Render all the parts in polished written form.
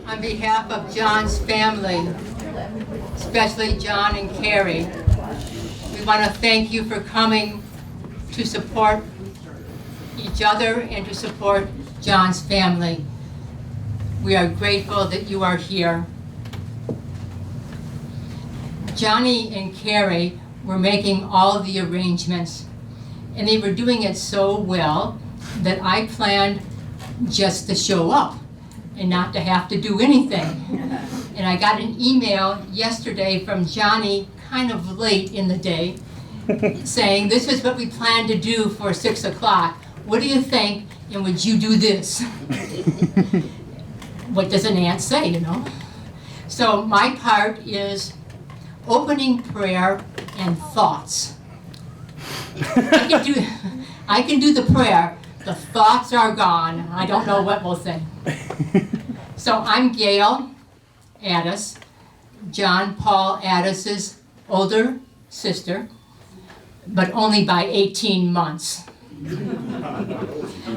On behalf of John's family, especially John and Carrie, we want to thank you for coming to support each other and to support John's family. We are grateful that you are here. Johnny and Carrie were making all the arrangements, and they were doing it so well that I planned just to show up and not to have to do anything. And I got an email yesterday from Johnny kind of late in the day saying, this is what we plan to do for 6 o'clock. What do you think, and would you do this? What does an aunt say, you know? So my part is opening prayer and thoughts. I can do the prayer. The thoughts are gone. I don't know what we'll say. So I'm Gail Addis, John Paul Addis's older sister, but only by 18 months.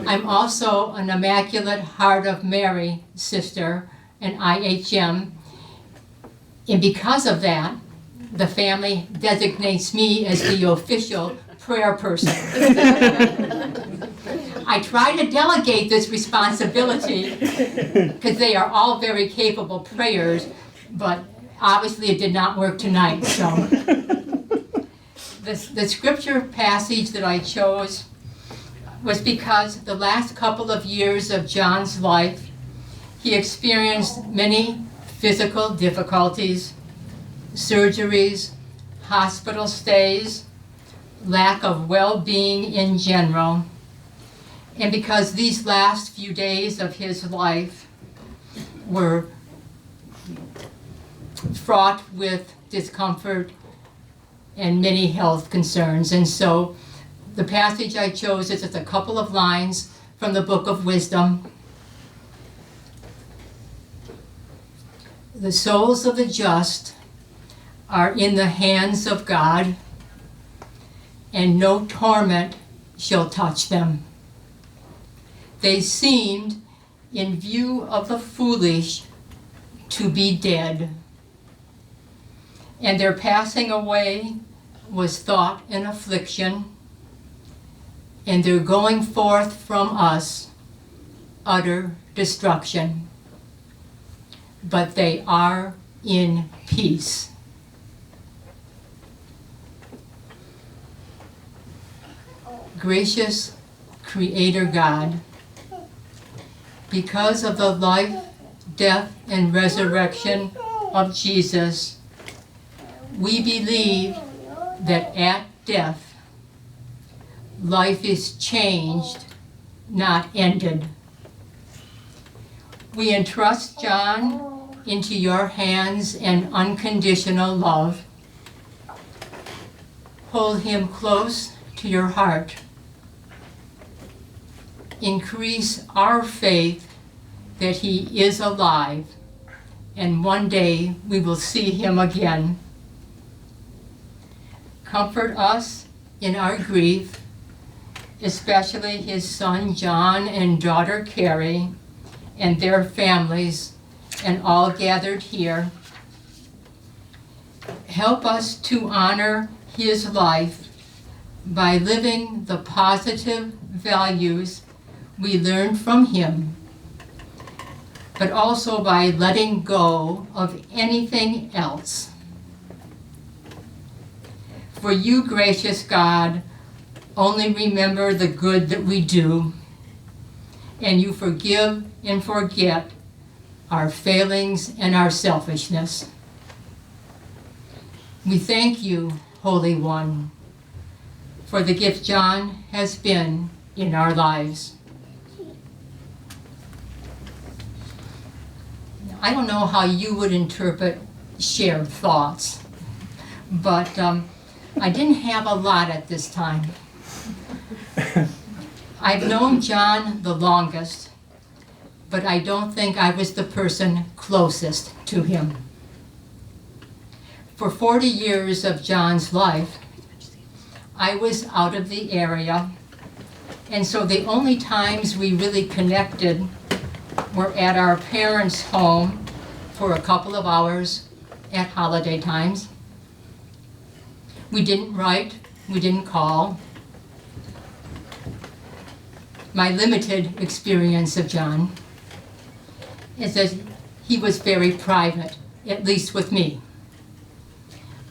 I'm also an Immaculate Heart of Mary sister, an IHM, and because of that, the family designates me as the official prayer person. I try to delegate this responsibility because they are all very capable prayers, but obviously it did not work tonight. So the scripture passage that I chose was because the last couple of years of John's life, he experienced many physical difficulties, surgeries, hospital stays, lack of well-being in general. And because these last few days of his life were fraught with discomfort and many health concerns. And so the passage I chose is just a couple of lines from the Book of Wisdom. The souls of the just are in the hands of God, and no torment shall touch them. They seemed, in view of the foolish, to be dead, and their passing away was thought an affliction, and their going forth from us utter destruction. But they are in peace. Gracious Creator God, because of the life, death, and resurrection of Jesus, we believe that at death, life is changed, not ended. We entrust John into your hands and unconditional love. Hold him close to your heart. Increase our faith that he is alive, and one day we will see him again. Comfort us in our grief, especially his son John and daughter Carrie and their families, and all gathered here. Help us to honor his life by living the positive values we learned from him, but also by letting go of anything else. For you, gracious God, only remember the good that we do, and you forgive and forget our failings and our selfishness. We thank you, Holy One, for the gift John has been in our lives. I don't know how you would interpret shared thoughts, but I didn't have a lot at this time. I've known John the longest, but I don't think I was the person closest to him. For 40 years of John's life, I was out of the area, and so the only times we really connected were at our parents' home for a couple of hours at holiday times. We didn't write, we didn't call. My limited experience of John is that he was very private, at least with me.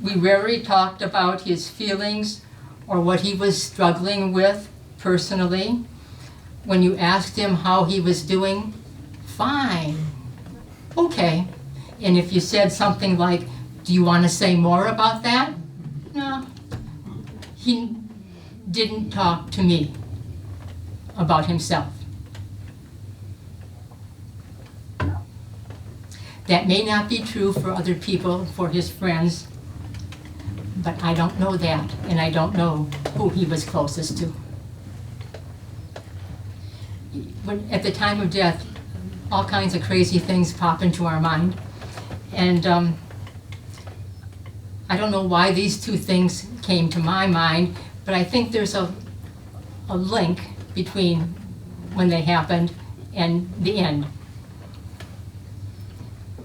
We rarely talked about his feelings or what he was struggling with personally. When you asked him how he was doing, fine, okay. And if you said something like, do you want to say more about that? No, he didn't talk to me about himself. That may not be true for other people, for his friends, but I don't know that, and I don't know who he was closest to. At the time of death, all kinds of crazy things pop into our mind, and I don't know why these two things came to my mind, but I think there's a link between when they happened and the end.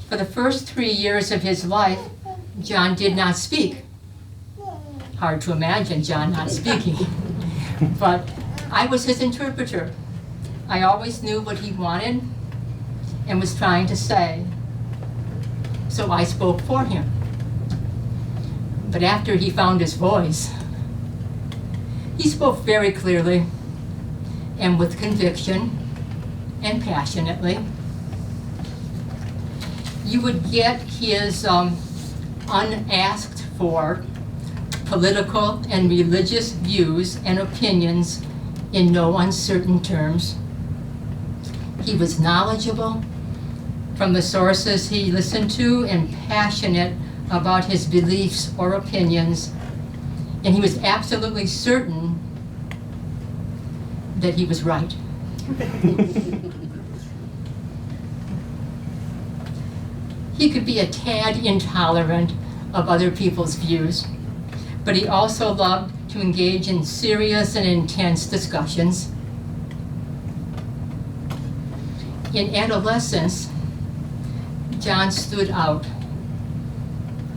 For the first 3 years of his life, John did not speak. Hard to imagine John not speaking. But I was his interpreter. I always knew what he wanted and was trying to say. So I spoke for him. But after he found his voice, he spoke very clearly and with conviction and passionately. You would get his unasked for political and religious views and opinions in no uncertain terms. He was knowledgeable from the sources he listened to and passionate about his beliefs or opinions, and he was absolutely certain that he was right. He could be a tad intolerant of other people's views, but he also loved to engage in serious and intense discussions. In adolescence, John stood out.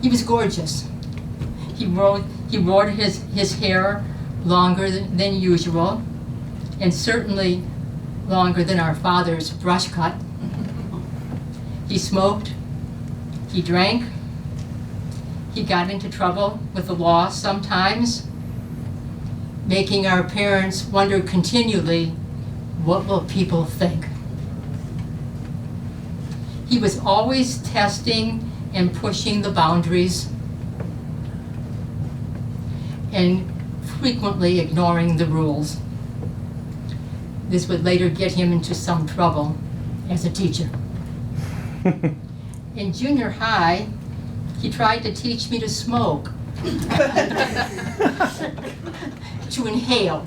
He was gorgeous. He wore his hair longer than usual, and certainly longer than our father's brush cut. He smoked, he drank, he got into trouble with the law sometimes, making our parents wonder continually, what will people think? He was always testing and pushing the boundaries and frequently ignoring the rules. This would later get him into some trouble as a teacher. In junior high, he tried to teach me to smoke, to inhale,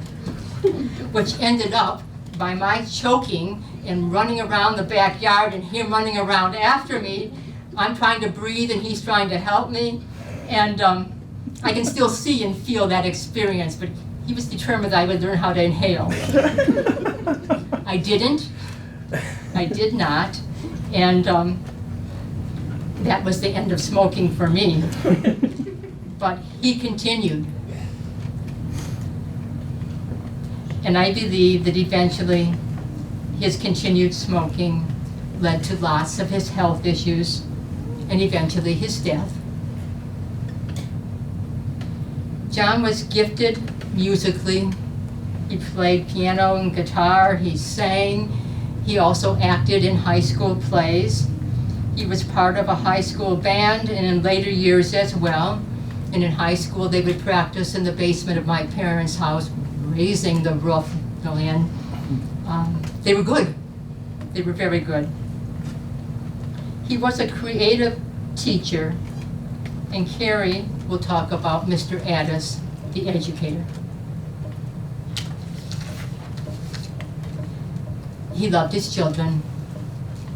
which ended up by my choking and running around the backyard and him running around after me. I'm trying to breathe and he's trying to help me. And I can still see and feel that experience, but he was determined I would learn how to inhale. I didn't. I did not. And that was the end of smoking for me. But he continued. And I believe that eventually his continued smoking led to lots of his health issues and eventually his death. John was gifted musically. He played piano and guitar, he sang. He also acted in high school plays. He was part of a high school band and in later years as well. And in high school they would practice in the basement of my parents' house, raising the roof. And they were good. They were very good. He was a creative teacher, and Carrie will talk about Mr. Addis, the educator. He loved his children.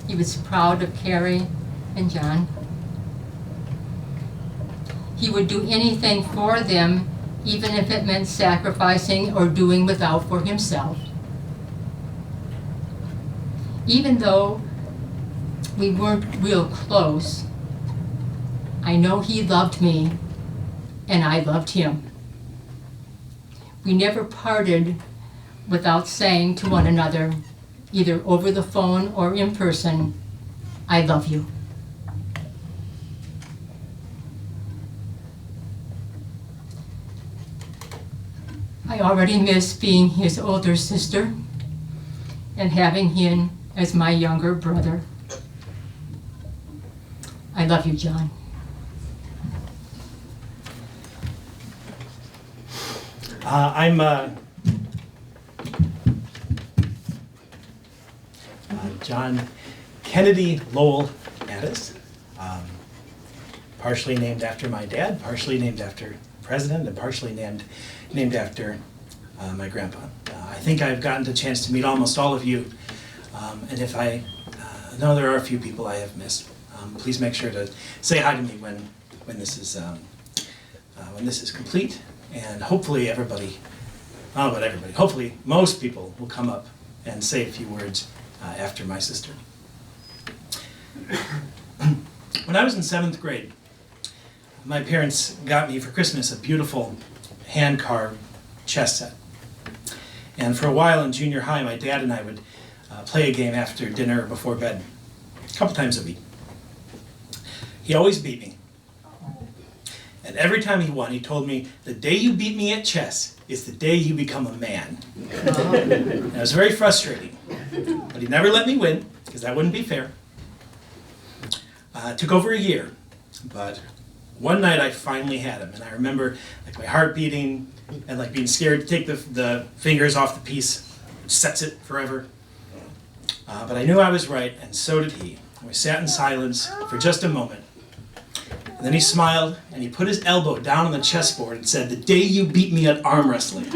He was proud of Carrie and John. He would do anything for them, even if it meant sacrificing or doing without for himself. Even though We weren't real close. I know he loved me, and I loved him. We never parted without saying to one another, either over the phone or in person, I love you. I already miss being his older sister and having him as my younger brother. I love you, John. I'm John Kennedy Lowell Addis, partially named after my dad, partially named after the president, and partially named after my grandpa. I think I've gotten the chance to meet almost all of you, and if I know there are a few people I have missed, please make sure to say hi to me when this is complete, and hopefully everybody, not about everybody, hopefully most people will come up and say a few words after my sister. When I was in 7th grade, my parents got me for Christmas a beautiful hand-carved chess set. And for a while in junior high, my dad and I would play a game after dinner or before bed, a couple times a week. He always beat me. And every time he won, he told me, the day you beat me at chess is the day you become a man. And it was very frustrating. But he never let me win, because that wouldn't be fair. It took over a year, but one night I finally had him, and I remember like my heart beating and like being scared to take the fingers off the piece, which sets it forever. But I knew I was right, and so did he. And we sat in silence for just a moment. And then he smiled, and he put his elbow down on the chessboard and said, the day you beat me at arm wrestling.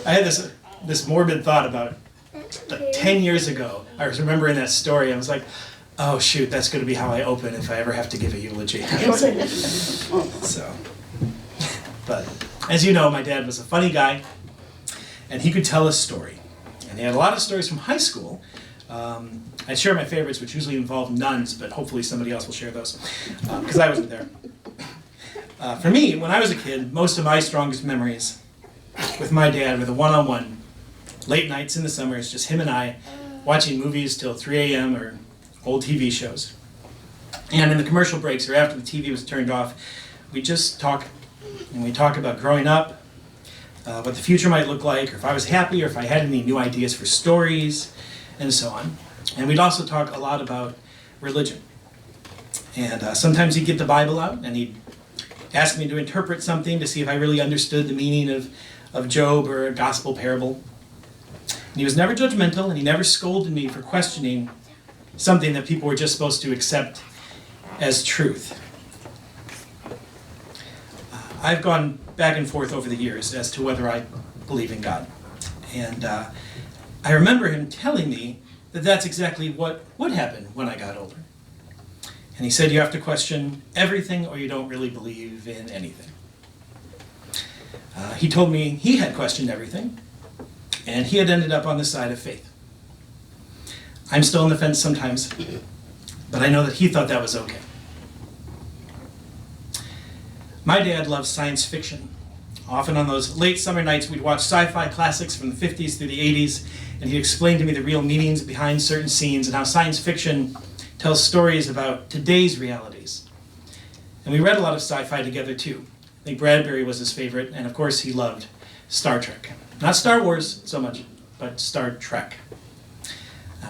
I had this morbid thought about 10 years ago. I was remembering that story. I was like, oh shoot, that's going to be how I open if I ever have to give a eulogy. So, but as you know, my dad was a funny guy, and he could tell a story. And he had a lot of stories from high school. I'd share my favorites, which usually involve nuns, but hopefully somebody else will share those, because I wasn't there. For me, when I was a kid, most of my strongest memories with my dad were the one-on-one late nights in the summers, just him and I, watching movies till 3 a.m. or old TV shows. And in the commercial breaks or after the TV was turned off, we just talk, and we talk about growing up, what the future might look like, or if I was happy, or if I had any new ideas for stories, and so on. And we'd also talk a lot about religion. And sometimes he'd get the Bible out, and he'd ask me to interpret something to see if I really understood the meaning of Job or a gospel parable. And he was never judgmental, and he never scolded me for questioning something that people were just supposed to accept as truth. I've gone back and forth over the years as to whether I believe in God. And I remember him telling me that that's exactly what would happen when I got older. And he said you have to question everything or you don't really believe in anything. He told me he had questioned everything, and he had ended up on the side of faith. I'm still on the fence sometimes, but I know that he thought that was okay. My dad loved science fiction. Often on those late summer nights, we'd watch sci-fi classics from the 50s through the 80s, and he'd explain to me the real meanings behind certain scenes and how science fiction tells stories about today's realities. And we read a lot of sci-fi together too. I think Bradbury was his favorite, and of course he loved Star Trek. Not Star Wars so much, but Star Trek.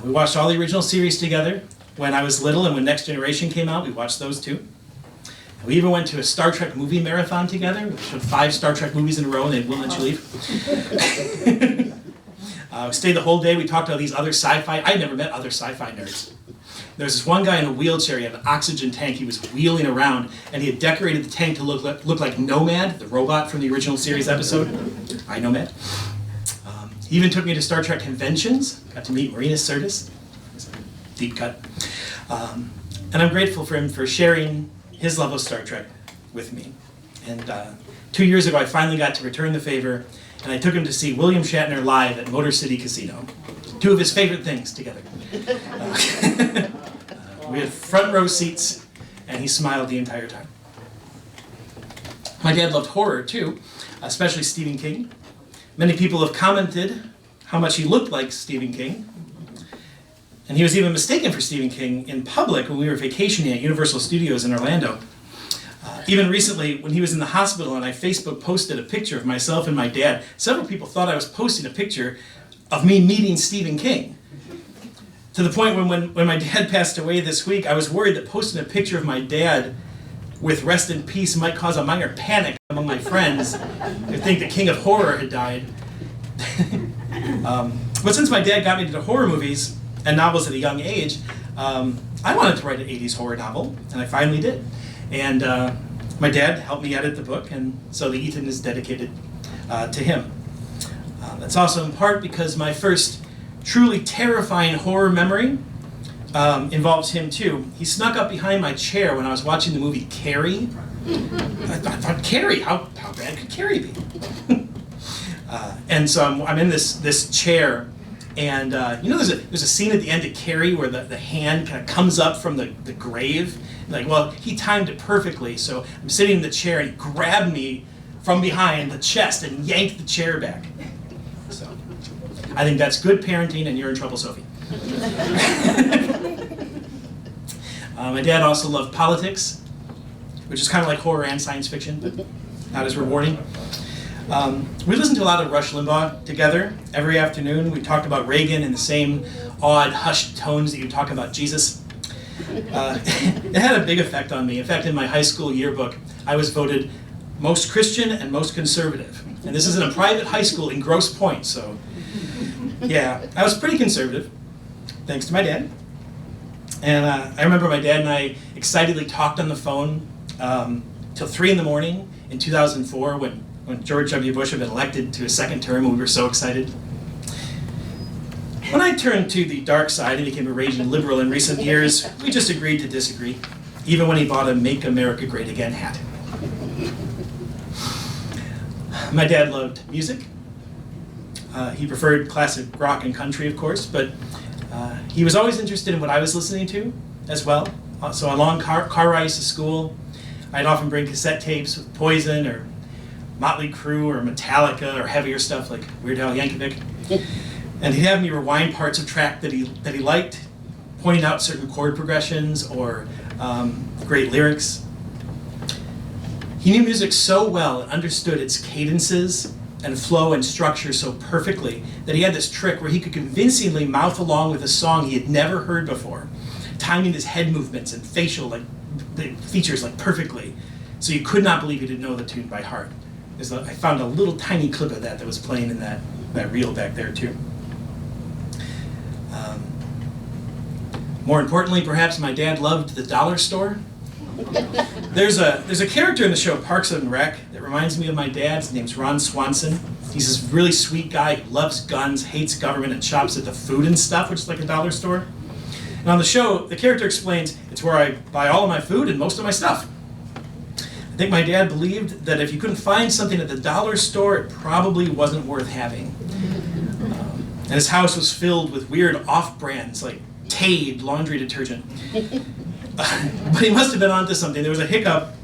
We watched all the original series together when I was little, and when Next Generation came out, we watched those too. We even went to a Star Trek movie marathon together. We showed 5 Star Trek movies in a row, and they wouldn't let you leave. We stayed the whole day. We talked about these other sci-fi. I never met other sci-fi nerds. There was this one guy in a wheelchair. He had an oxygen tank. He was wheeling around, and he had decorated the tank to look like Nomad, the robot from the original series episode. I Nomad. He even took me to Star Trek conventions. Got to meet Marina Sirtis. Deep cut. And I'm grateful for him for sharing his love of Star Trek with me. And 2 years ago, I finally got to return the favor and I took him to see William Shatner live at Motor City Casino. Two of his favorite things together. We had front row seats, and he smiled the entire time. My dad loved horror too, especially Stephen King. Many people have commented how much he looked like Stephen King. And he was even mistaken for Stephen King in public when we were vacationing at Universal Studios in Orlando. Even recently, when he was in the hospital and I Facebook posted a picture of myself and my dad, several people thought I was posting a picture of me meeting Stephen King. To the point when my dad passed away this week, I was worried that posting a picture of my dad with rest in peace might cause a minor panic among my friends who think the king of horror had died. But since my dad got me into horror movies and novels at a young age, I wanted to write an 80s horror novel, and I finally did. And my dad helped me edit the book, and so the Ethan is dedicated to him. That's also in part because my first truly terrifying horror memory involves him too. He snuck up behind my chair when I was watching the movie Carrie. I thought, Carrie? How bad could Carrie be? And so I'm in this chair, and there's a scene at the end of Carrie where the hand kind of comes up from the grave. Well, he timed it perfectly, so I'm sitting in the chair, and he grabbed me from behind the chest and yanked the chair back. So I think that's good parenting, and you're in trouble, Sophie. My dad also loved politics, which is kind of like horror and science fiction, not as rewarding. We listened to a lot of Rush Limbaugh together. Every afternoon we talked about Reagan in the same odd, hushed tones that you talk about Jesus. It had a big effect on me. In fact, in my high school yearbook, I was voted most Christian and most conservative. And this is in a private high school in Grosse Pointe, so yeah, I was pretty conservative, thanks to my dad. And I remember my dad and I excitedly talked on the phone till 3 in the morning in 2004 when George W. Bush had been elected to his second term, and we were so excited. When I turned to the dark side and became a raging liberal in recent years, we just agreed to disagree, even when he bought a Make America Great Again hat. My dad loved music. He preferred classic rock and country, of course, but he was always interested in what I was listening to as well. So on long car rides to school, I'd often bring cassette tapes with Poison or Motley Crue or Metallica or heavier stuff like Weird Al Yankovic. And he'd have me rewind parts of track that he liked, pointing out certain chord progressions or great lyrics. He knew music so well and understood its cadences and flow and structure so perfectly that he had this trick where he could convincingly mouth along with a song he had never heard before, timing his head movements and facial features perfectly, so you could not believe he didn't know the tune by heart. I found a little tiny clip of that was playing in that reel back there too. More importantly, perhaps, my dad loved the dollar store. There's a character in the show Parks and Rec that reminds me of my dad. His name's Ron Swanson. He's this really sweet guy who loves guns, hates government, and shops at the food and stuff, which is like a dollar store. And on the show, the character explains, it's where I buy all of my food and most of my stuff. I think my dad believed that if you couldn't find something at the dollar store, it probably wasn't worth having. And his house was filled with weird off-brands like Tade laundry detergent. But he must have been onto something. There was a hiccup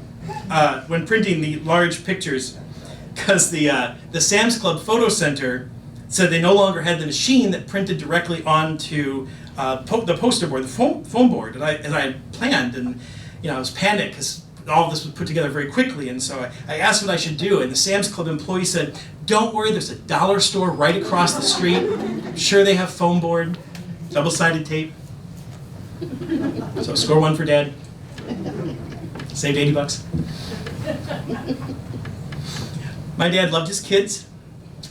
when printing the large pictures because the Sam's Club Photo Center said they no longer had the machine that printed directly onto the poster board, the foam board, as I had planned. And I was panicked because all of this was put together very quickly. And so I asked what I should do. And the Sam's Club employee said, "Don't worry, there's a dollar store right across the street. I'm sure they have foam board, double-sided tape." So score one for Dad. Saved $80. My dad loved his kids,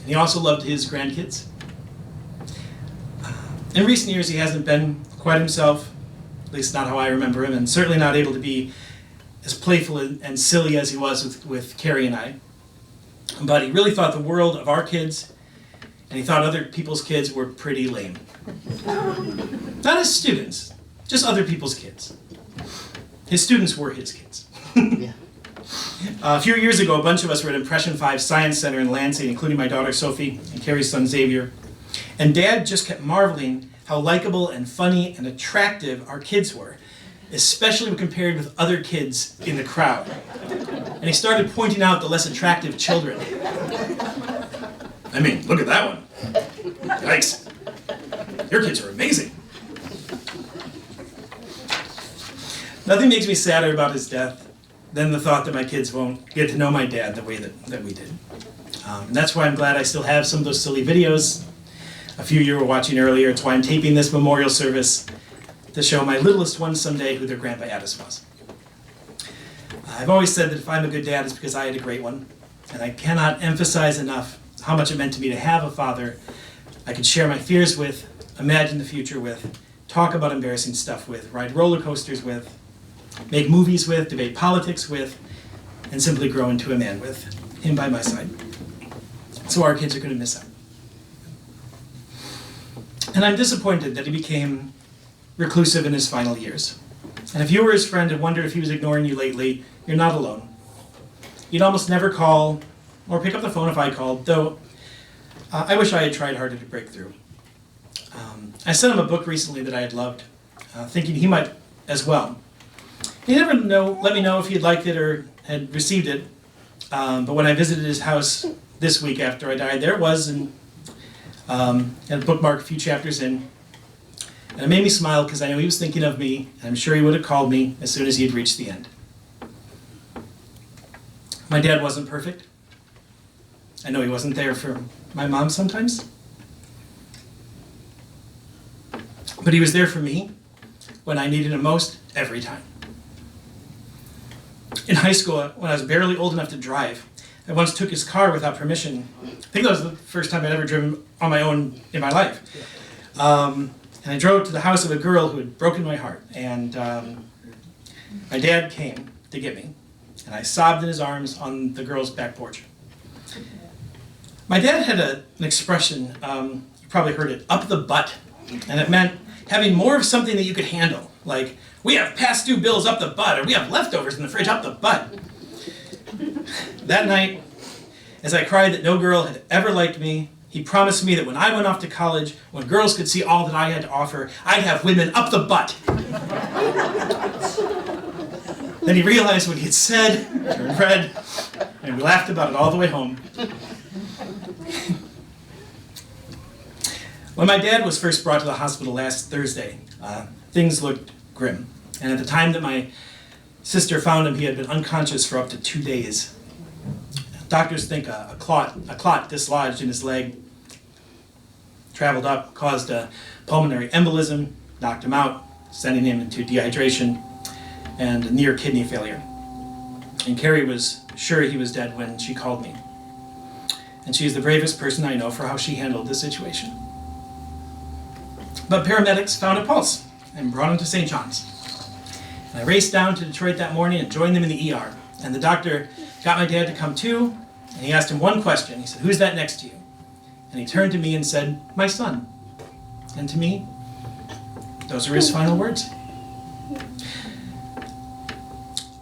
and he also loved his grandkids. In recent years, he hasn't been quite himself, at least not how I remember him, and certainly not able to be as playful and silly as he was with Carrie and I. But he really thought the world of our kids, and he thought other people's kids were pretty lame. Not his students, just other people's kids. His students were his kids. A few years ago, a bunch of us were at Impression 5 Science Center in Lansing, including my daughter Sophie and Carrie's son Xavier. And Dad just kept marveling how likable and funny and attractive our kids were, especially when compared with other kids in the crowd. And he started pointing out the less attractive children. I mean, look at that one. Yikes. Your kids are amazing. Nothing makes me sadder about his death than the thought that my kids won't get to know my dad the way that we did. And that's why I'm glad I still have some of those silly videos. A few you were watching earlier. It's why I'm taping this memorial service to show my littlest one someday who their grandpa Addis was. I've always said that if I'm a good dad, it's because I had a great one. And I cannot emphasize enough how much it meant to me to have a father I could share my fears with, imagine the future with, talk about embarrassing stuff with, ride roller coasters with, make movies with, debate politics with, and simply grow into a man with, him by my side. So our kids are going to miss out. And I'm disappointed that he became reclusive in his final years. And if you were his friend and wondered if he was ignoring you lately, you're not alone. You'd almost never call or pick up the phone if I called, though I wish I had tried harder to break through. I sent him a book recently that I had loved, thinking he might as well. He never let me know if he had liked it or had received it, but when I visited his house this week after I died, there it was, and had bookmarked a few chapters in. And it made me smile because I know he was thinking of me, and I'm sure he would have called me as soon as he had reached the end. My dad wasn't perfect. I know he wasn't there for my mom sometimes. But he was there for me when I needed him most every time. In high school, when I was barely old enough to drive, I once took his car without permission. I think that was the first time I'd ever driven on my own in my life. And I drove to the house of a girl who had broken my heart. And my dad came to get me. And I sobbed in his arms on the girl's back porch. My dad had an expression, you probably heard it, up the butt. And it meant having more of something that you could handle. Like, we have past due bills up the butt, or we have leftovers in the fridge up the butt. That night, as I cried that no girl had ever liked me, he promised me that when I went off to college, when girls could see all that I had to offer, I'd have women up the butt. Then he realized what he had said, turned red, and we laughed about it all the way home. When my dad was first brought to the hospital last Thursday, things looked grim. And at the time that my sister found him, he had been unconscious for up to 2 days. Doctors think a clot dislodged in his leg, traveled up, caused a pulmonary embolism, knocked him out, sending him into dehydration and near kidney failure. And Carrie was sure he was dead when she called me. And she's the bravest person I know for how she handled the situation. But paramedics found a pulse and brought him to St. John's. And I raced down to Detroit that morning and joined them in the ER. And the doctor got my dad to come too, and he asked him one question. He said, "Who's that next to you?" And he turned to me and said, "My son." And to me, those were his final words.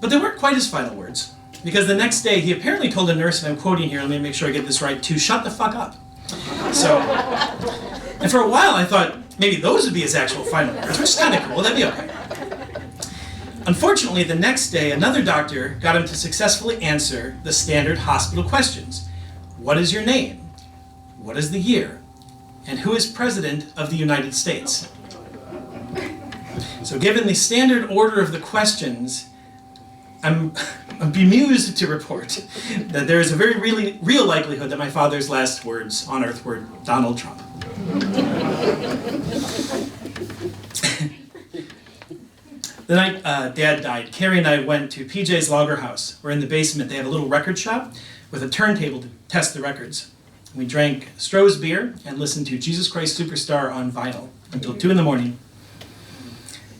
But they weren't quite his final words, because the next day he apparently told a nurse, and I'm quoting here, let me make sure I get this right, to shut the fuck up. So, and for a while I thought maybe those would be his actual final words, which is kind of cool, that'd be okay. Unfortunately, the next day, another doctor got him to successfully answer the standard hospital questions. What is your name? What is the year? And who is President of the United States? So given the standard order of the questions, I'm bemused to report that there is a very real likelihood that my father's last words on earth were Donald Trump. The night Dad died, Carrie and I went to PJ's Lager House, where in the basement they have a little record shop with a turntable to test the records. We drank Stroh's beer and listened to Jesus Christ Superstar on vinyl until 2 in the morning.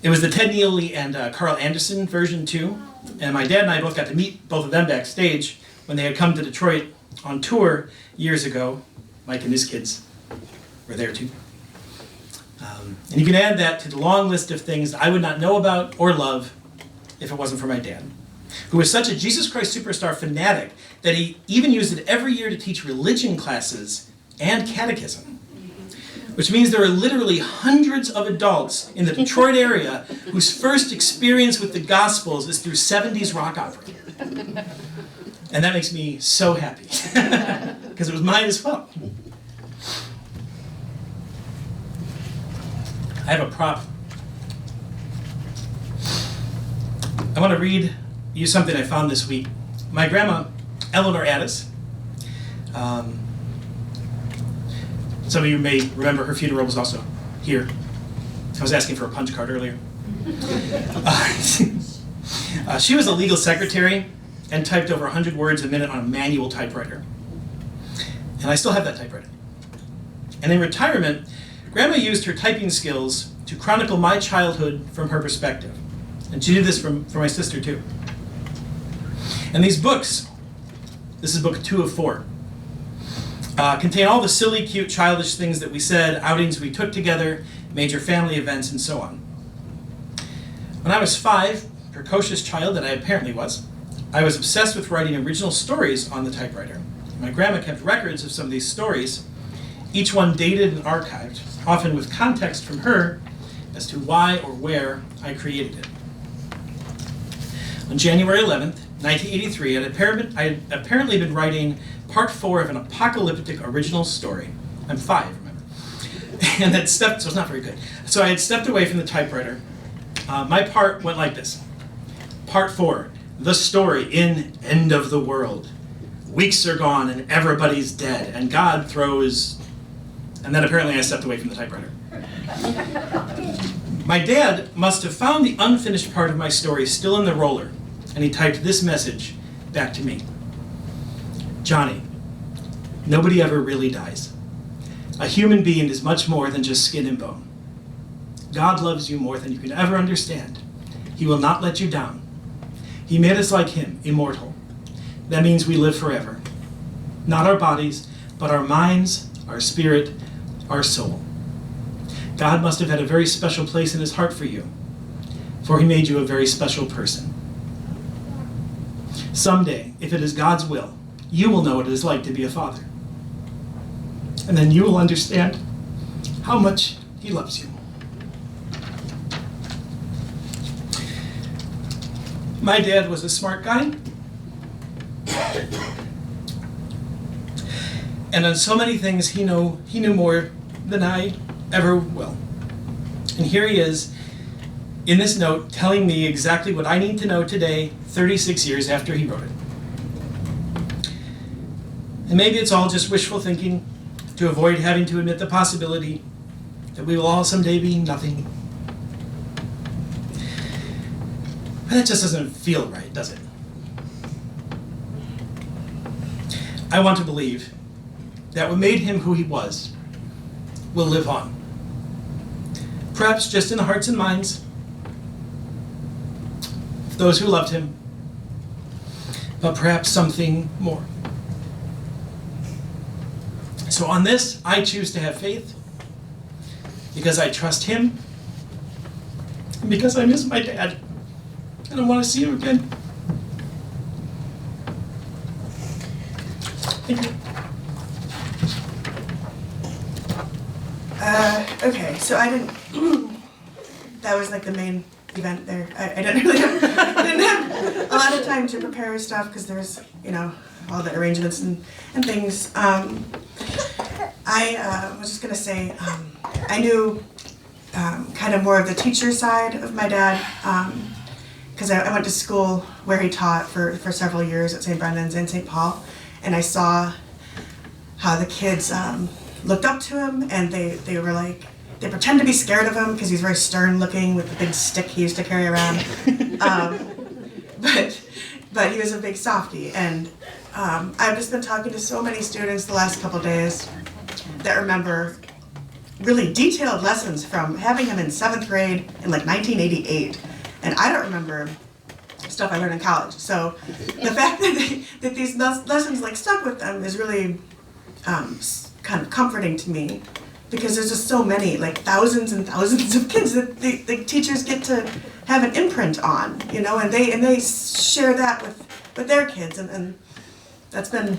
It was the Ted Neely and Carl Anderson version too, and my dad and I both got to meet both of them backstage when they had come to Detroit on tour years ago. Mike and his kids were there too. And you can add that to the long list of things I would not know about or love if it wasn't for my dad. who was such a Jesus Christ Superstar fanatic that he even used it every year to teach religion classes and catechism. Which means there are literally hundreds of adults in the Detroit area whose first experience with the Gospels is through 70s rock opera. And that makes me so happy, because it was mine as well. I have a prop. I want to read you something I found this week. My grandma, Eleanor Addis, some of you may remember her funeral was also here. I was asking for a punch card earlier. She was a legal secretary and typed over 100 words a minute on a manual typewriter. And I still have that typewriter. And in retirement, Grandma used her typing skills to chronicle my childhood from her perspective. And she did this for my sister too. And these books, this is book 2 of 4, contain all the silly, cute, childish things that we said, outings we took together, major family events, and so on. When I was 5, precocious child that I apparently was, I was obsessed with writing original stories on the typewriter. My grandma kept records of some of these stories, each one dated and archived, often with context from her as to why or where I created it. On January 11th, 1983, I had apparently been writing part 4 of an apocalyptic original story. I'm 5, remember? And had stepped, so it's not very good. So I had stepped away from the typewriter. My part went like this. Part 4, the story in End of the World. Weeks are gone and everybody's dead, and God throws... And then apparently I stepped away from the typewriter. My dad must have found the unfinished part of my story still in the roller, and he typed this message back to me. Johnny, nobody ever really dies. A human being is much more than just skin and bone. God loves you more than you can ever understand. He will not let you down. He made us like him, immortal. That means we live forever. Not our bodies, but our minds, our spirit, our soul. God must have had a very special place in his heart for you, for he made you a very special person. Someday, if it is God's will, you will know what it is like to be a father. And then you will understand how much he loves you. My dad was a smart guy. And on so many things he knew more than I ever will. And here he is in this note telling me exactly what I need to know today, 36 years after he wrote it. And maybe it's all just wishful thinking to avoid having to admit the possibility that we will all someday be nothing. But that just doesn't feel right, does it? I want to believe that what made him who he was will live on. Perhaps just in the hearts and minds of those who loved him, but perhaps something more. So on this, I choose to have faith because I trust him and because I miss my dad and I want to see him again. Thank you. Okay, so I didn't, that was like the main event there. I didn't really have, I didn't have a lot of time to prepare stuff because there's, all the arrangements and things. I was just gonna say, I knew kind of more of the teacher side of my dad because I went to school where he taught for several years at St. Brendan's and St. Paul, and I saw how the kids looked up to him, and they were like, they pretend to be scared of him because he's very stern looking with the big stick he used to carry around. But he was a big softie, and I've just been talking to so many students the last couple days that remember really detailed lessons from having him in 7th grade in like 1988, and I don't remember stuff I learned in college. So the fact that these lessons like stuck with them is really kind of comforting to me, because there's just so many, like thousands and thousands of kids that the teachers get to have an imprint on, you know, and they share that with their kids, and that's been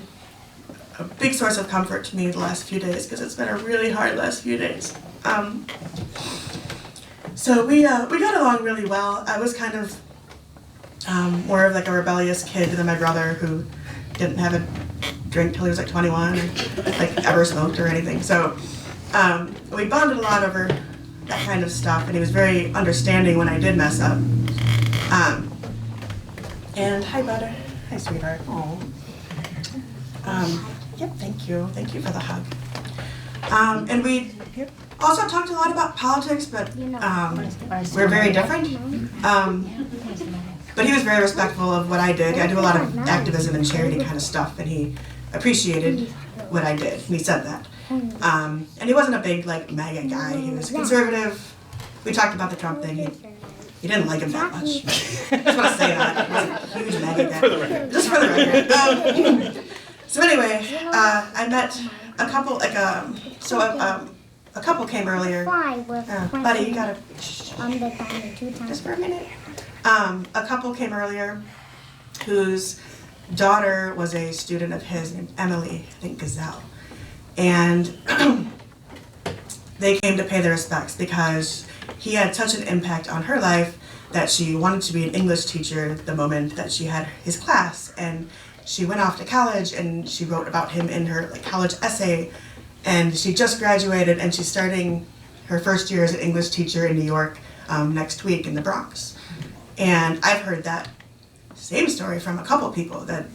a big source of comfort to me the last few days, because it's been a really hard last few days. So we got along really well. I was kind of more of like a rebellious kid than my brother, who didn't have a drink till he was like 21 or like ever smoked or anything. So we bonded a lot over that kind of stuff, and he was very understanding when I did mess up. And hi, butter. Hi, sweetheart. Oh. Yep. Thank you for the hug. And we also talked a lot about politics, but we're very different. But he was very respectful of what I did. I do a lot of activism and charity kind of stuff, and he appreciated what I did, and he said that. And he wasn't a big, like, MAGA guy. He was conservative. We talked about the Trump thing. He didn't like him that much. I just want to say that. He wasn't a huge MAGA guy. For the record. Just for the record. So anyway, I met a couple, like, a couple came earlier. Buddy, you gotta, just for a minute. A couple came earlier whose daughter was a student of his named Emily, I think Gazelle. And they came to pay their respects because he had such an impact on her life that she wanted to be an English teacher the moment that she had his class. And she went off to college and she wrote about him in her college essay. And she just graduated and she's starting her first year as an English teacher in New York next week in the Bronx. And I've heard that same story from a couple people, that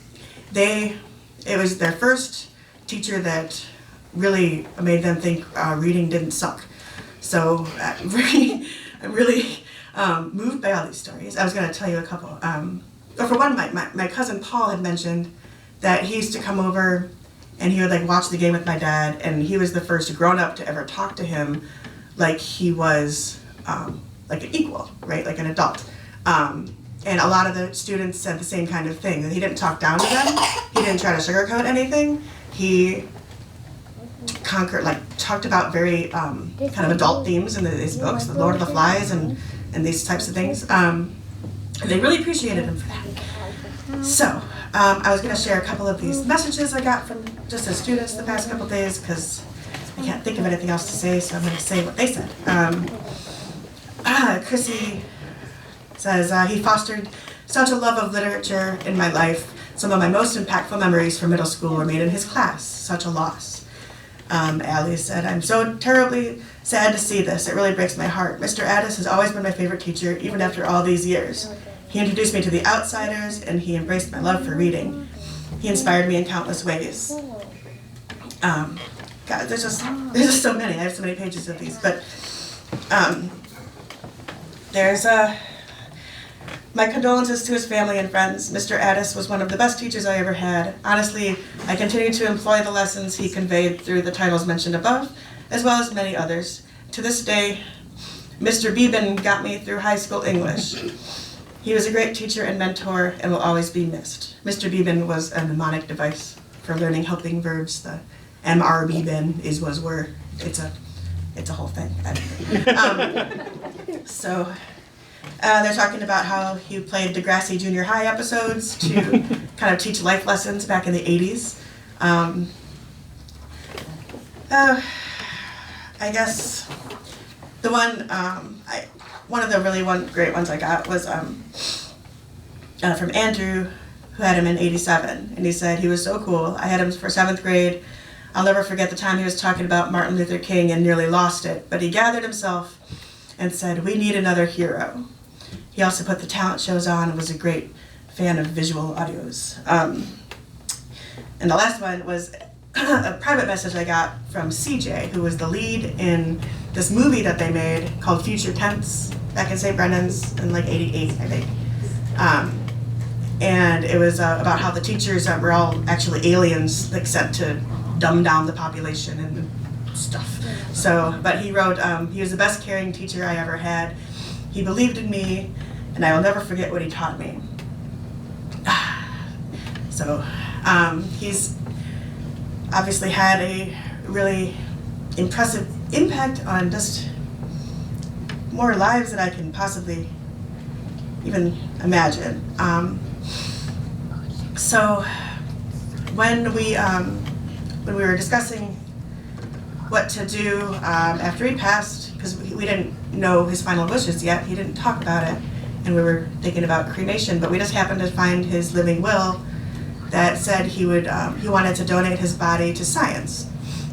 it was their first teacher that really made them think reading didn't suck. So I'm really moved by all these stories. I was going to tell you a couple. But for one, my cousin Paul had mentioned that he used to come over and he would watch the game with my dad, and he was the first grown-up to ever talk to him like he was like an equal, right, like an adult. And a lot of the students said the same kind of thing, that he didn't talk down to them, he didn't try to sugarcoat anything, he talked about very kind of adult themes in his books, The Lord of the Flies and these types of things. And they really appreciated him for that. So, I was going to share a couple of these messages I got from just the students the past couple days, because I can't think of anything else to say, so I'm going to say what they said. Chrissy says, he fostered such a love of literature in my life. Some of my most impactful memories from middle school were made in his class. Such a loss. Allie said, I'm so terribly sad to see this. It really breaks my heart. Mr. Addis has always been my favorite teacher, even after all these years. He introduced me to The Outsiders, and he embraced my love for reading. He inspired me in countless ways. God, there's just so many. I have so many pages of these, but there's my condolences to his family and friends. Mr. Addis was one of the best teachers I ever had. Honestly, I continue to employ the lessons he conveyed through the titles mentioned above, as well as many others. To this day, Mr. Beeben got me through high school English. He was a great teacher and mentor and will always be missed. Mr. Beeben was a mnemonic device for learning helping verbs. The MR Beeben is, was, were. It's a whole thing. So they're talking about how he played Degrassi Junior High episodes to kind of teach life lessons back in the 80s. I guess the one of the really great ones I got was from Andrew, who had him in 87. And he said he was so cool. I had him for 7th grade. I'll never forget the time he was talking about Martin Luther King and nearly lost it. But he gathered himself and said, we need another hero. He also put the talent shows on and was a great fan of visual audios. And the last one was a private message I got from CJ, who was the lead in this movie that they made called Future Tense back in St. Brendan's in 88, I think. And it was about how the teachers were all actually aliens, sent to dumb down the population and stuff. So, but he wrote, he was the best caring teacher I ever had. He believed in me, and I will never forget what he taught me. So, he's obviously had a really impressive impact on just more lives than I can possibly even imagine. So when we were discussing what to do after he passed, because we didn't know his final wishes yet, he didn't talk about it, and we were thinking about cremation, but we just happened to find his living will that said he wanted to donate his body to science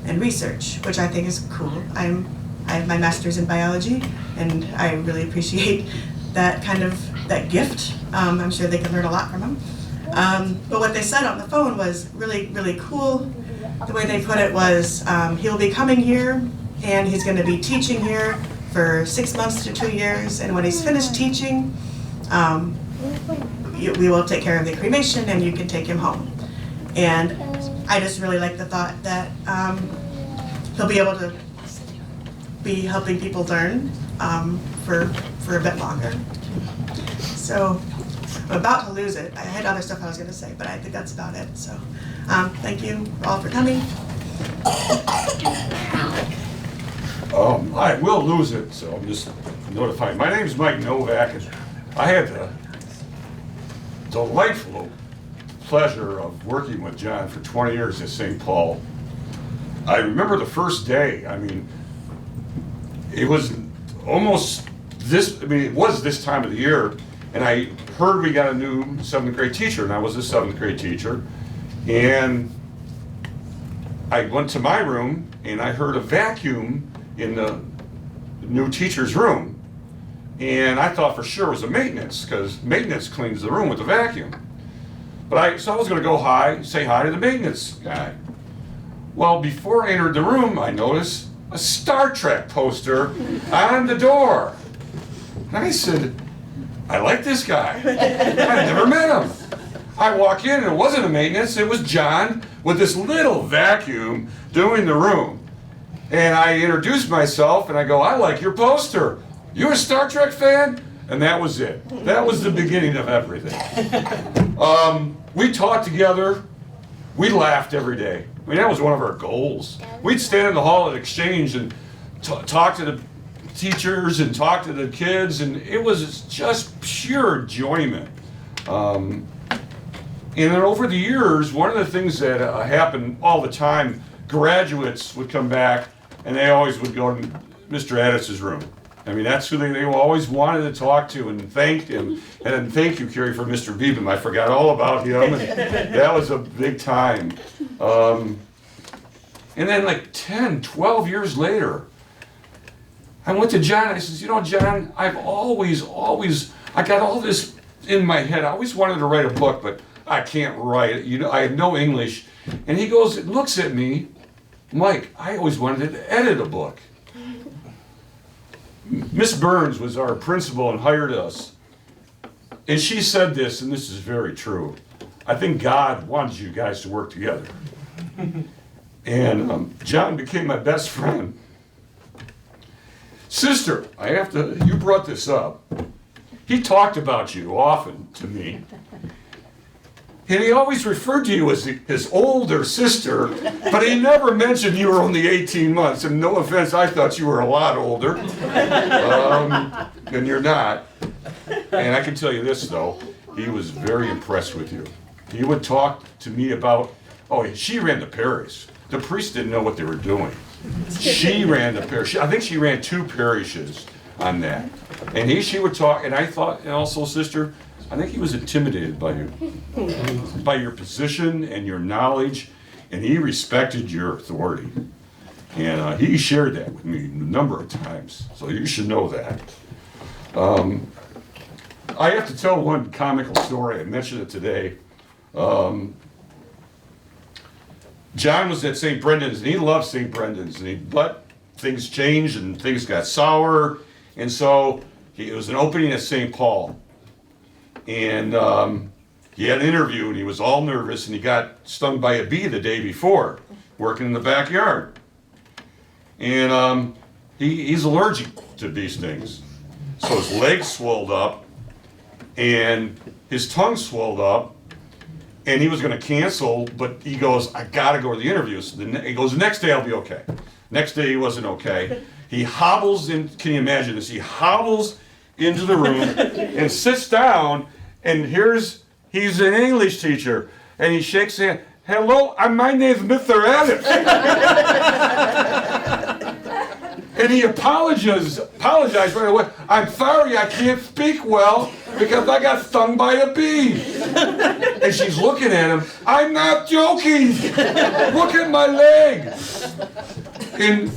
and research, which I think is cool. I have my master's in biology, and I really appreciate that gift. I'm sure they can learn a lot from him. But what they said on the phone was really, really cool. The way they put it was, he'll be coming here, and he's going to be teaching here for 6 months to 2 years, and when he's finished teaching, we will take care of the cremation, and you can take him home. And I just really like the thought that he'll be able to be helping people learn for a bit longer. So I'm about to lose it. I had other stuff I was going to say, but I think that's about it. So thank you all for coming. I will lose it, so I'm just notifying. My name's Mike Novak, and I had the delightful pleasure of working with John for 20 years at St. Paul. I remember the first day. I mean, it was almost this, it was this time of the year, and I heard we got a new 7th grade teacher, and I was a 7th grade teacher, and I went to my room, and I heard a vacuum in the new teacher's room, and I thought for sure it was a maintenance, because maintenance cleans the room with the vacuum. But so I was going to go say hi to the maintenance guy. Well, before I entered the room, I noticed a Star Trek poster on the door. And I said, I like this guy. I've never met him. I walk in, and it wasn't a maintenance, it was John with this little vacuum doing the room. And I introduced myself, and I go, I like your poster. You a Star Trek fan? And that was it. That was the beginning of everything. We taught together. We laughed every day. I mean, that was one of our goals. We'd stand in the hall at Exchange and talk to the teachers and talk to the kids, and it was just pure enjoyment. And then over the years, one of the things that happened all the time, graduates would come back, and they always would go to Mr. Addis's room. I mean, that's who they always wanted to talk to and thanked him. And thank you, Carrie, for Mr. Beebam. I forgot all about him. That was a big time. And then like 10, 12 years later, I went to John. I says, you know, John, I've always, I got all this in my head. I always wanted to write a book, but I can't write it. You know, I have no English. And he goes, looks at me, Mike, I always wanted to edit a book. Miss Burns was our principal and hired us. And she said this, and this is very true. I think God wanted you guys to work together. And John became my best friend. Sister, you brought this up. He talked about you often to me. And he always referred to you as his older sister, but he never mentioned you were only 18 months. And no offense, I thought you were a lot older. And you're not. And I can tell you this, though. He was very impressed with you. He would talk to me about, she ran the parish. The priests didn't know what they were doing. She ran the parish. I think she ran 2 parishes on that. And she would talk, and I thought, and also, sister, I think he was intimidated by you, by your position and your knowledge, and he respected your authority. And he shared that with me a number of times, so you should know that. I have to tell one comical story. I mentioned it today. John was at St. Brendan's, and he loved St. Brendan's, but things changed and things got sour, and so it was an opening at St. Paul. And he had an interview, and he was all nervous, and he got stung by a bee the day before, working in the backyard. And he's allergic to bee stings. So his legs swelled up, and his tongue swelled up, and he was going to cancel, but he goes, I got to go to the interview. So he goes, the next day I'll be okay. Next day he wasn't okay. He hobbles in, can you imagine this? He hobbles into the room and sits down, and he's an English teacher, and he shakes his hand. Hello, my name's Mr. Addis. And he apologized right away. I'm sorry, I can't speak well because I got stung by a bee. And she's looking at him. I'm not joking. Look at my leg. And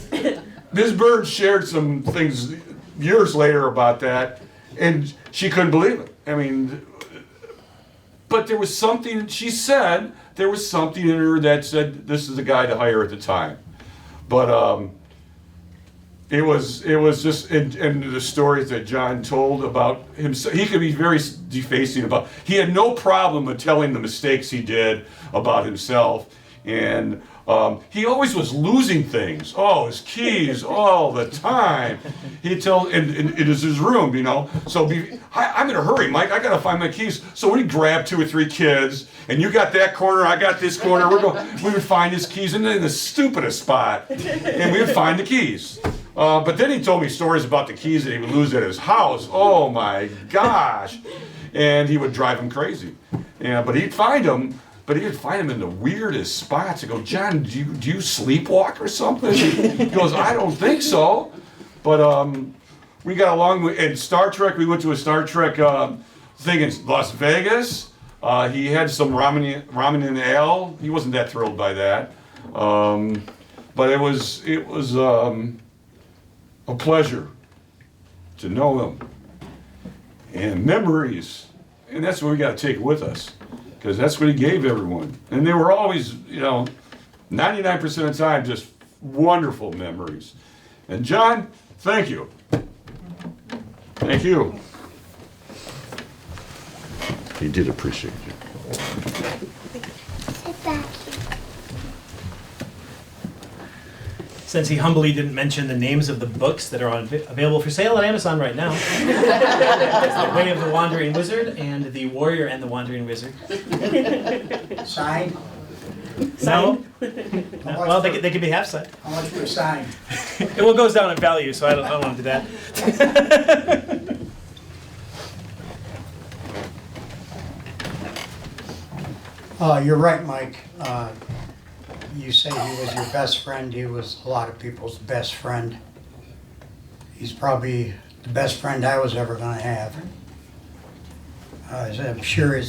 Ms. Bird shared some things years later about that, and she couldn't believe it. I mean, but there was something, she said, there was something in her that said this is the guy to hire at the time. But it was just, and the stories that John told about himself, he could be very defacing about, he had no problem with telling the mistakes he did about himself. And he always was losing things. Oh, his keys all the time. He'd tell, and it is his room, you know. So I'm in a hurry, Mike. I gotta find my keys. So we'd grab 2 or 3 kids, and you got that corner, I got this corner. We would find his keys in the stupidest spot, and we would find the keys. But then he told me stories about the keys that he would lose at his house. Oh my gosh! And he would drive him crazy. Yeah, but he'd find them. But he would find him in the weirdest spots. I go, John, do you sleepwalk or something? He goes, I don't think so. But we got along. In Star Trek, we went to a Star Trek thing in Las Vegas. He had some ramen and ale. He wasn't that thrilled by that. But it was a pleasure to know him. And memories. And that's what we got to take with us. Because that's what he gave everyone. And they were always, 99% of the time, just wonderful memories. And John, thank you. Thank you. He did appreciate you. Sit back. Since he humbly didn't mention the names of the books that are available for sale on Amazon right now. It's The Way of the Wandering Wizard and The Warrior and the Wandering Wizard. Signed? No? Well, they could be half signed. How much for a sign? It goes down in value, so I don't want to do that. You're right, Mike. You say he was your best friend. He was a lot of people's best friend. He's probably the best friend I was ever going to have. As I'm sure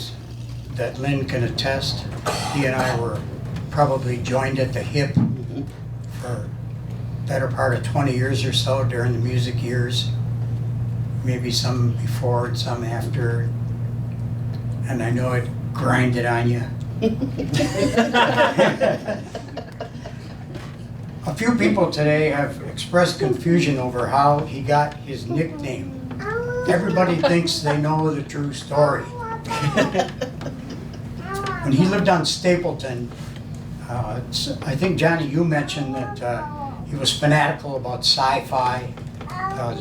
that Lynn can attest, he and I were probably joined at the hip for the better part of 20 years or so during the music years. Maybe some before and some after. And I know it grinded on you. A few people today have expressed confusion over how he got his nickname. Everybody thinks they know the true story. When he lived on Stapleton, I think, Johnny, you mentioned that he was fanatical about sci-fi,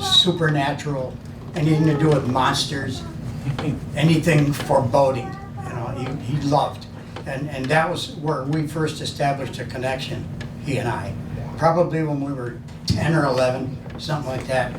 supernatural, anything to do with monsters, anything foreboding. He loved. And that was where we first established a connection, he and I. Probably when we were 10 or 11, something like that.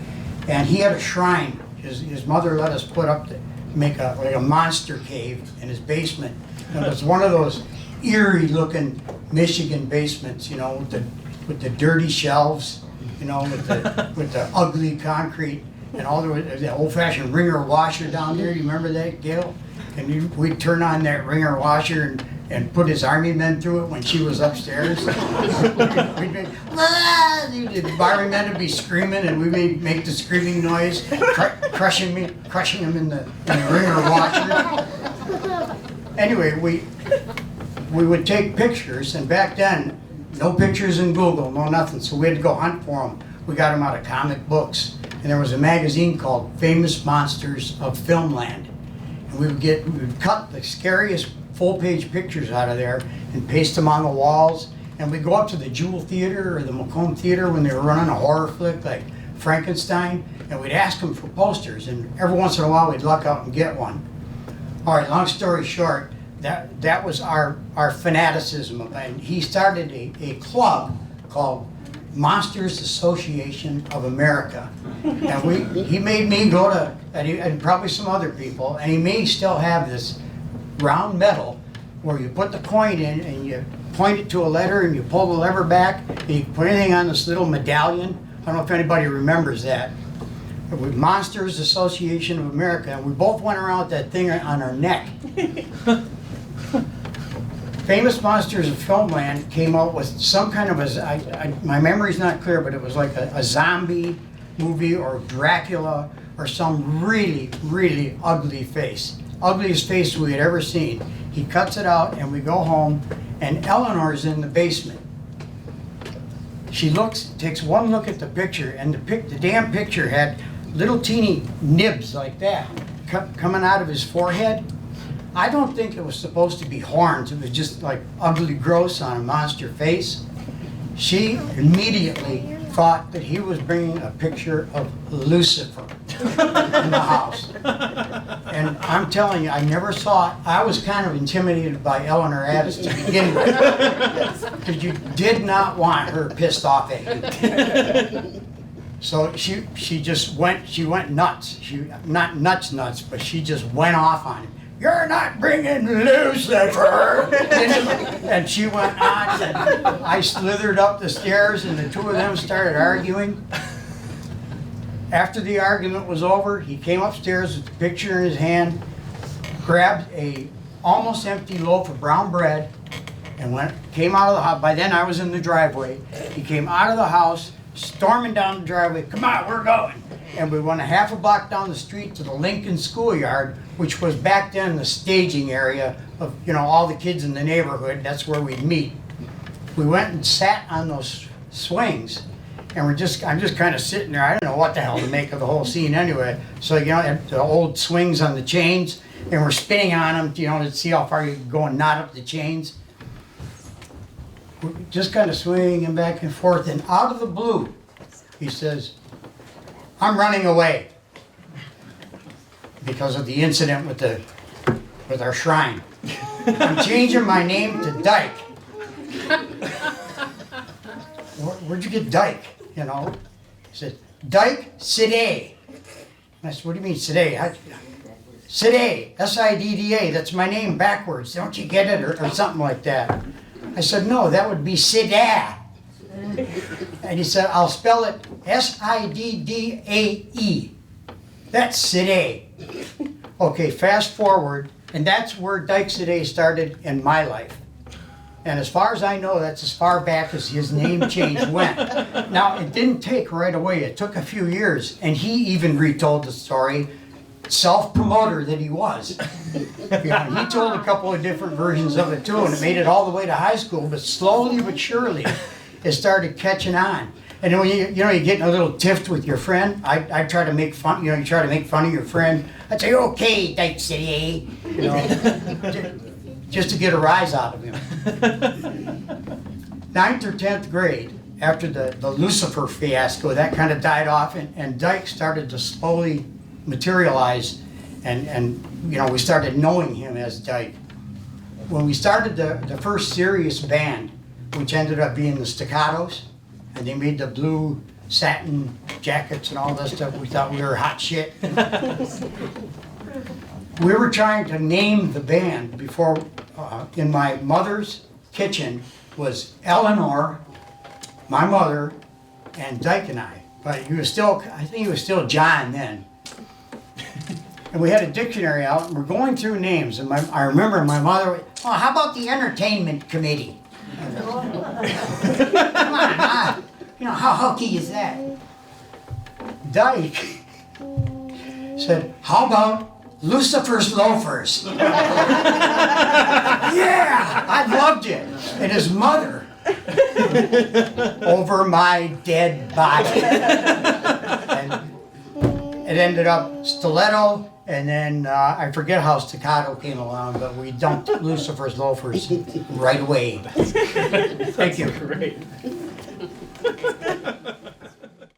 And he had a shrine. His mother let us put up make a monster cave in his basement. And it was one of those eerie looking Michigan basements, with the dirty shelves, with the ugly concrete and all the old fashioned ringer washer down there. You remember that, Gail? And we'd turn on that ringer washer and put his army men through it when she was upstairs. We'd make, the army men would be screaming, and we'd make the screaming noise, crushing him in the ringer washer. Anyway, we would take pictures, and back then, no pictures in Google, no nothing, so we had to go hunt for them. We got them out of comic books, and there was a magazine called Famous Monsters of Filmland. And we would cut the scariest full-page pictures out of there and paste them on the walls. And we'd go up to the Jewel Theater or the Macomb Theater when they were running a horror flick like Frankenstein, and we'd ask them for posters. And every once in a while, we'd luck out and get one. All right, long story short, that was our fanaticism. And he started a club called Monsters Association of America. And he made me go to, and probably some other people, and he may still have this round metal where you put the coin in and you point it to a letter and you pull the lever back and you put anything on this little medallion. I don't know if anybody remembers that. With Monsters Association of America, and we both went around with that thing on our neck. Famous Monsters of Filmland came out with some kind of my memory's not clear, but it was like a zombie movie or Dracula or some really, really ugly face. Ugliest face we had ever seen. He cuts it out and we go home and Eleanor's in the basement. She takes one look at the picture, and the damn picture had little teeny nibs like that coming out of his forehead. I don't think it was supposed to be horns. It was just like ugly gross on a monster face. She immediately thought that he was bringing a picture of Lucifer in the house. And I'm telling you, I never saw it. I was kind of intimidated by Eleanor Addis to begin with, because you did not want her pissed off at you. So she went nuts. Not nuts, but she just went off on him. You're not bringing Lucifer! And she went on, and I slithered up the stairs, and the two of them started arguing. After the argument was over, he came upstairs with the picture in his hand, grabbed a almost empty loaf of brown bread, and came out of the house. By then I was in the driveway. He came out of the house, storming down the driveway. Come on, we're going. And we went a half a block down the street to the Lincoln schoolyard, which was back then the staging area of, all the kids in the neighborhood. That's where we'd meet. We went and sat on those swings, and I'm just kind of sitting there. I don't know what the hell to make of the whole scene anyway. So, the old swings on the chains, and we're spinning on them, to see how far you can go and knot up the chains. We're just kind of swinging back and forth, and out of the blue, he says, I'm running away, because of the incident with our shrine. I'm changing my name to Dyke. Where'd you get Dyke? He said, Dyke Sidday. I said, what do you mean Sidday? Sidday, S-I-D-D-A, that's my name backwards. Don't you get it? Or something like that. I said, no, that would be Sidda. And he said, I'll spell it S-I-D-D-A-E. That's Sidday. Okay, fast forward, and that's where Dyke Sidday started in my life. And as far as I know, that's as far back as his name change went. Now, it didn't take right away. It took a few years, and he even retold the story, self-promoter that he was. He told a couple of different versions of it too, and it made it all the way to high school, but slowly but surely, it started catching on. And then when you get in a little tiff with your friend, I try to make fun, you try to make fun of your friend. I'd say, okay, Dyke Sidday, just to get a rise out of him. 9th or 10th grade, after the Lucifer fiasco, that kind of died off, and Dyke started to slowly materialize, and we started knowing him as Dyke. When we started the first serious band, which ended up being the Staccatos, and they made the blue satin jackets and all that stuff, we thought we were hot shit. We were trying to name the band before, in my mother's kitchen was Eleanor, my mother, and Dyke and I. But I think he was still John then. And we had a dictionary out, and we're going through names, and I remember my mother, how about the entertainment committee? Come on, how hokey is that? Dyke said, how about Lucifer's Loafers? Yeah, I loved it. And his mother, over my dead body. And it ended up Stiletto, and then I forget how Staccato came along, but we dumped Lucifer's Loafers right away. Thank you. Great.